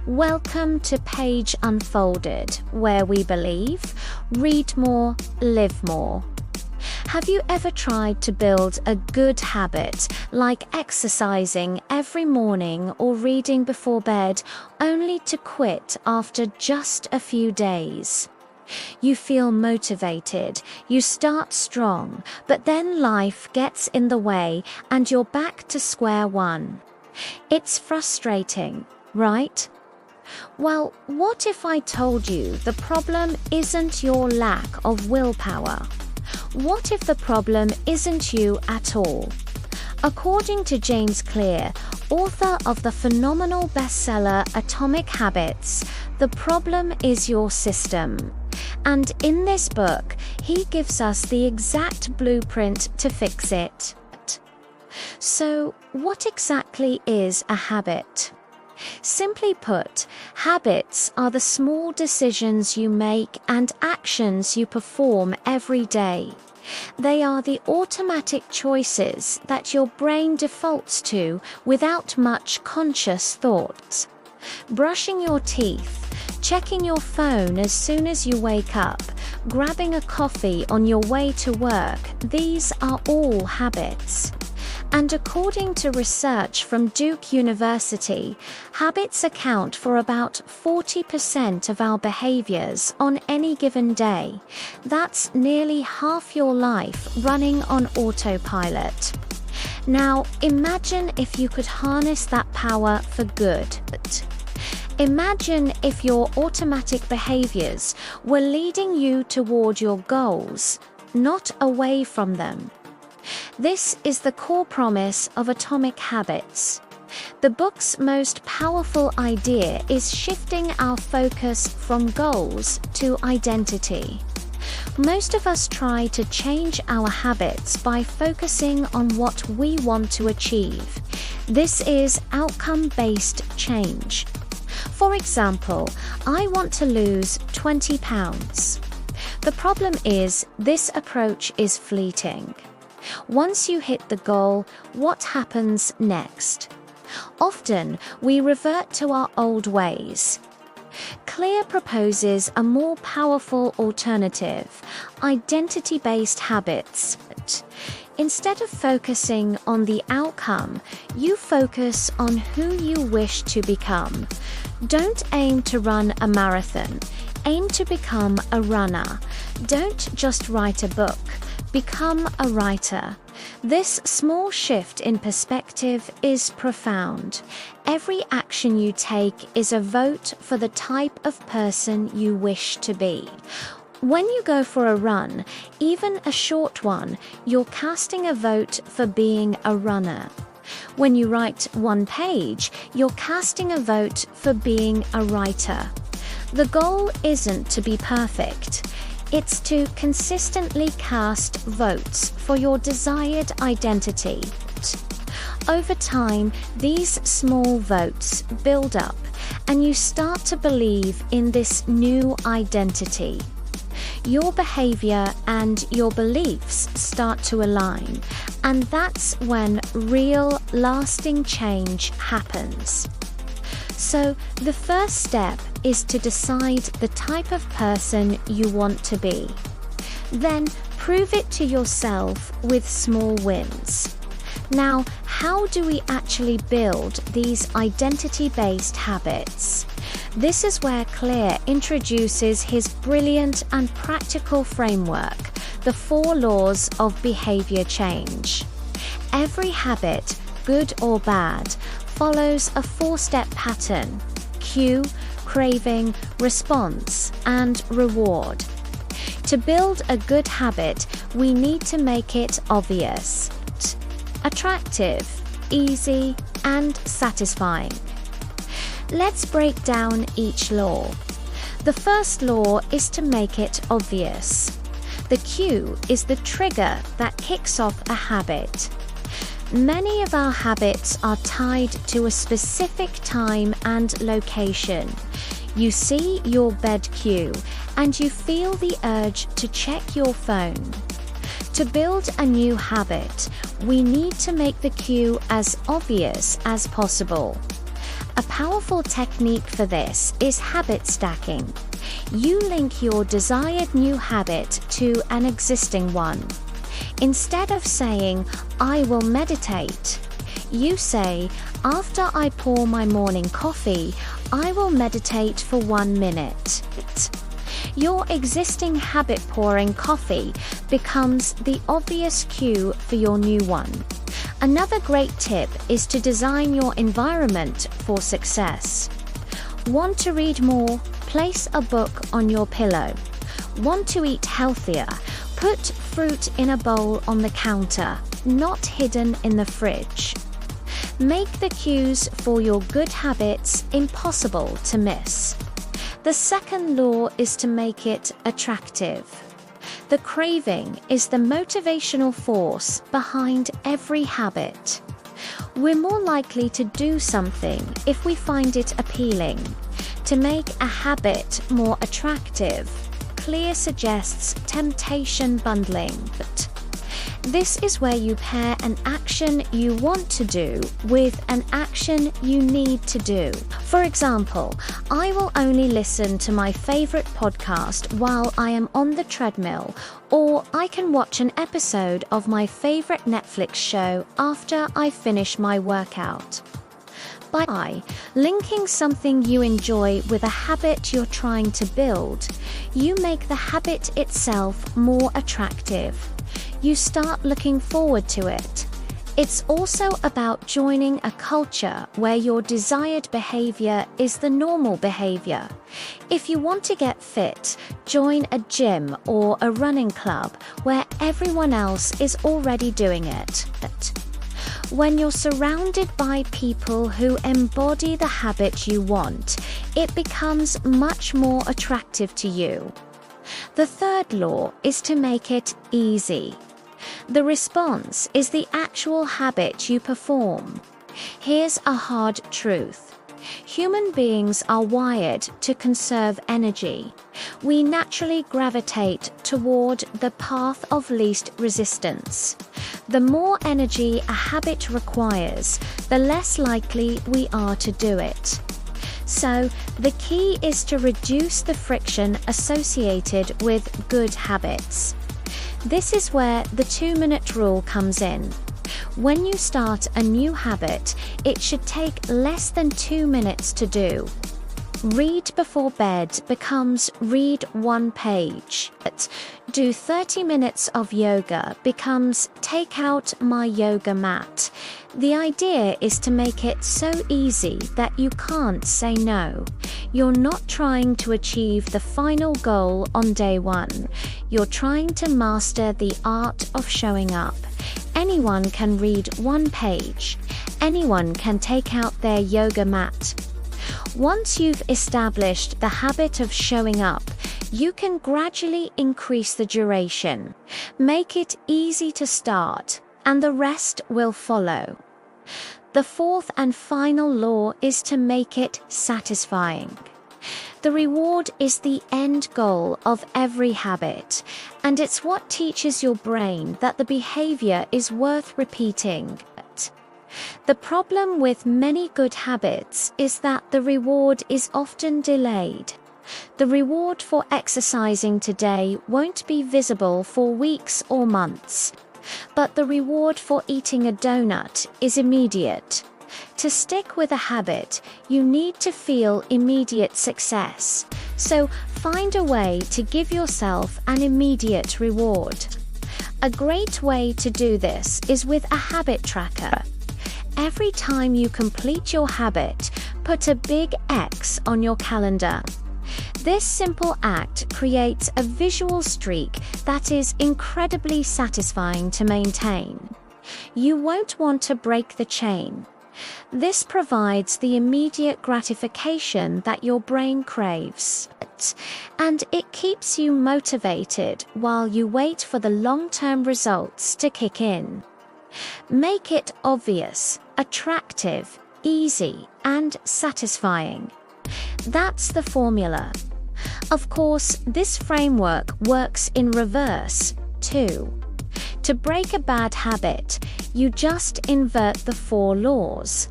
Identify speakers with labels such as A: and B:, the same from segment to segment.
A: Welcome to Page Unfolded, where we believe, read more, live more. Have you ever tried to build a good habit, like exercising every morning or reading before bed, only to quit after just a few days? You feel motivated, you start strong, but then life gets in the way and you're back to square one. It's frustrating, right? Well, what if I told you the problem isn't your lack of willpower? What if the problem isn't you at all? According to James Clear, author of the phenomenal bestseller Atomic Habits, the problem is your system. And in this book, he gives us the exact blueprint to fix it. So, what exactly is a habit? Simply put, habits are the small decisions you make and actions you perform every day. They are the automatic choices that your brain defaults to without much conscious thought. Brushing your teeth, checking your phone as soon as you wake up, grabbing a coffee on your way to work, these are all habits. And according to research from Duke University, habits account for about 40% of our behaviors on any given day. That's nearly half your life running on autopilot. Now, imagine if you could harness that power for good. Imagine if your automatic behaviors were leading you toward your goals, not away from them. This is the core promise of Atomic Habits. The book's most powerful idea is shifting our focus from goals to identity. Most of us try to change our habits by focusing on what we want to achieve. This is outcome-based change. For example, I want to lose 20 pounds. The problem is, this approach is fleeting. Once you hit the goal, what happens next? Often, we revert to our old ways. Clear proposes a more powerful alternative, identity-based habits. Instead of focusing on the outcome, you focus on who you wish to become. Don't aim to run a marathon. Aim to become a runner. Don't just write a book. Become a writer. This small shift in perspective is profound. Every action you take is a vote for the type of person you wish to be. When you go for a run, even a short one, you're casting a vote for being a runner. When you write one page, you're casting a vote for being a writer. The goal isn't to be perfect. It's to consistently cast votes for your desired identity. Over time, these small votes build up, and you start to believe in this new identity. Your behavior and your beliefs start to align, and that's when real, lasting change happens. So, the first step is to decide the type of person you want to be. Then, prove it to yourself with small wins. Now, how do we actually build these identity-based habits? This is where Clear introduces his brilliant and practical framework, the 4 laws of behavior change. Every habit, good or bad, follows a 4-step pattern: cue, craving, response, and reward. To build a good habit, we need to make it obvious, attractive, easy, and satisfying. Let's break down each law. The first law is to make it obvious. The cue is the trigger that kicks off a habit. Many of our habits are tied to a specific time and location. You see your bed cue, and you feel the urge to check your phone. To build a new habit, we need to make the cue as obvious as possible. A powerful technique for this is habit stacking. You link your desired new habit to an existing one. Instead of saying, "I will meditate," you say, "After I pour my morning coffee, I will meditate for 1 minute." Your existing habit pouring coffee becomes the obvious cue for your new one. Another great tip is to design your environment for success. Want to read more? Place a book on your pillow. Want to eat healthier? Put fruit in a bowl on the counter, not hidden in the fridge. Make the cues for your good habits impossible to miss. The second law is to make it attractive. The craving is the motivational force behind every habit. We're more likely to do something if we find it appealing. To make a habit more attractive, Clear suggests temptation bundling. This is where you pair an action you want to do with an action you need to do. For example, I will only listen to my favorite podcast while I am on the treadmill, or I can watch an episode of my favorite Netflix show after I finish my workout. By linking something you enjoy with a habit you're trying to build, you make the habit itself more attractive. You start looking forward to it. It's also about joining a culture where your desired behavior is the normal behavior. If you want to get fit, join a gym or a running club where everyone else is already doing it. When you're surrounded by people who embody the habit you want, it becomes much more attractive to you. The third law is to make it easy. The response is the actual habit you perform. Here's a hard truth. Human beings are wired to conserve energy. We naturally gravitate toward the path of least resistance. The more energy a habit requires, the less likely we are to do it. So, the key is to reduce the friction associated with good habits. This is where the 2-minute rule comes in. When you start a new habit, it should take less than 2 minutes to do. Read before bed becomes read 1 page. Do 30 minutes of yoga becomes take out my yoga mat. The idea is to make it so easy that you can't say no. You're not trying to achieve the final goal on day 1. You're trying to master the art of showing up. Anyone can read 1 page. Anyone can take out their yoga mat. Once you've established the habit of showing up, you can gradually increase the duration. Make it easy to start, and the rest will follow. The fourth and final law is to make it satisfying. The reward is the end goal of every habit, and it's what teaches your brain that the behavior is worth repeating. The problem with many good habits is that the reward is often delayed. The reward for exercising today won't be visible for weeks or months, but the reward for eating a donut is immediate. To stick with a habit, you need to feel immediate success, so find a way to give yourself an immediate reward. A great way to do this is with a habit tracker. Every time you complete your habit, put a big X on your calendar. This simple act creates a visual streak that is incredibly satisfying to maintain. You won't want to break the chain. This provides the immediate gratification that your brain craves, and it keeps you motivated while you wait for the long-term results to kick in. Make it obvious, attractive, easy, and satisfying. That's the formula. Of course, this framework works in reverse, too. To break a bad habit, you just invert the 4 laws.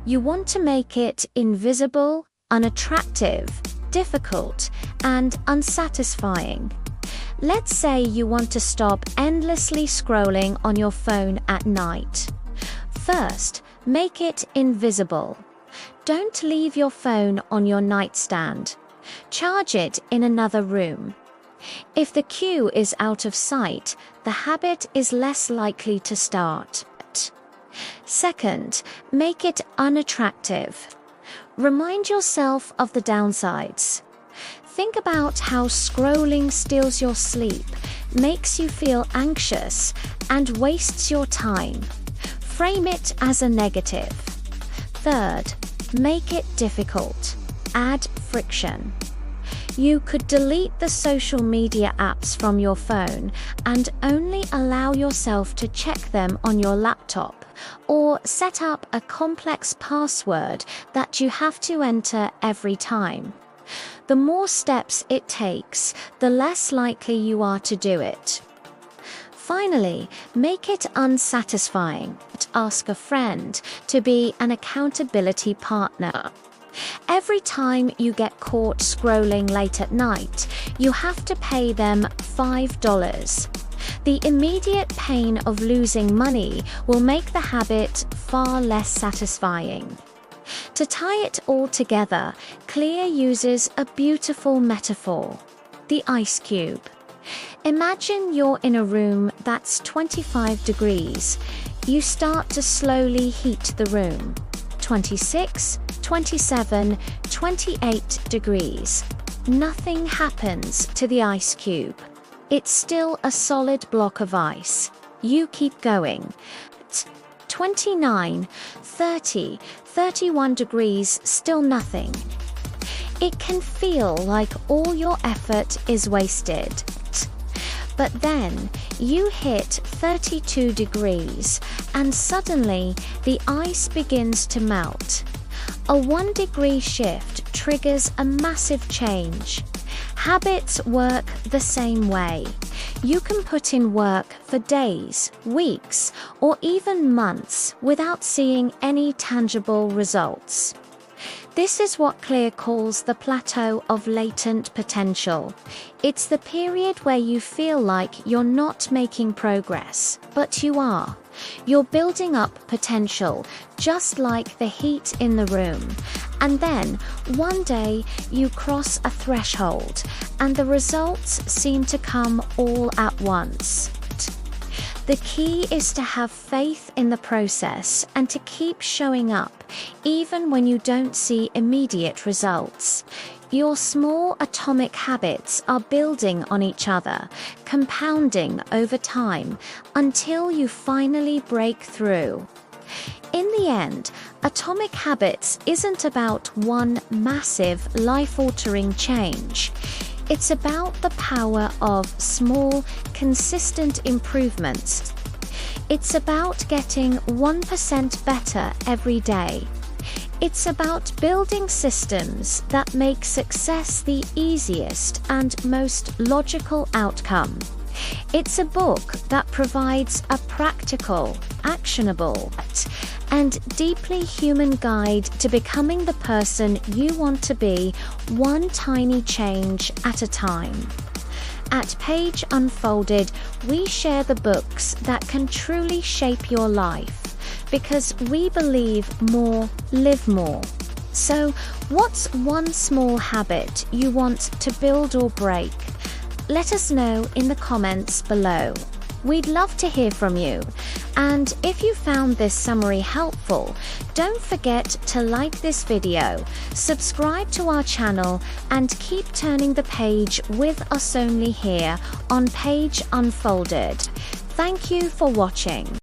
A: You want to make it invisible, unattractive, difficult, and unsatisfying. Let's say you want to stop endlessly scrolling on your phone at night. First, make it invisible. Don't leave your phone on your nightstand. Charge it in another room. If the cue is out of sight, the habit is less likely to start. Second, make it unattractive. Remind yourself of the downsides. Think about how scrolling steals your sleep, makes you feel anxious, and wastes your time. Frame it as a negative. Third, make it difficult. Add friction. You could delete the social media apps from your phone and only allow yourself to check them on your laptop, or set up a complex password that you have to enter every time. The more steps it takes, the less likely you are to do it. Finally, make it unsatisfying. Ask a friend to be an accountability partner. Every time you get caught scrolling late at night, you have to pay them $5. The immediate pain of losing money will make the habit far less satisfying. To tie it all together, Clear uses a beautiful metaphor: the ice cube. Imagine you're in a room that's 25 degrees. You start to slowly heat the room. 26, 27, 28 degrees. Nothing happens to the ice cube. It's still a solid block of ice. You keep going. 29, 30, 31 degrees, still nothing. It can feel like all your effort is wasted. But then you hit 32 degrees and suddenly the ice begins to melt. A 1-degree shift triggers a massive change. Habits work the same way. You can put in work for days, weeks, or even months without seeing any tangible results. This is what Clear calls the plateau of latent potential. It's the period where you feel like you're not making progress, but you are. You're building up potential, just like the heat in the room. And then, one day, you cross a threshold, and the results seem to come all at once. The key is to have faith in the process and to keep showing up, even when you don't see immediate results. Your small atomic habits are building on each other, compounding over time, until you finally break through. In the end, Atomic Habits isn't about one massive, life-altering change. It's about the power of small, consistent improvements. It's about getting 1% better every day. It's about building systems that make success the easiest and most logical outcome. It's a book that provides a practical, actionable, and deeply human guide to becoming the person you want to be, one tiny change at a time. At Page Unfolded, we share the books that can truly shape your life, because we believe more, live more. So, what's one small habit you want to build or break? Let us know in the comments below. We'd love to hear from you. And if you found this summary helpful, don't forget to like this video, subscribe to our channel, and keep turning the page with us only here on Page Unfolded. Thank you for watching.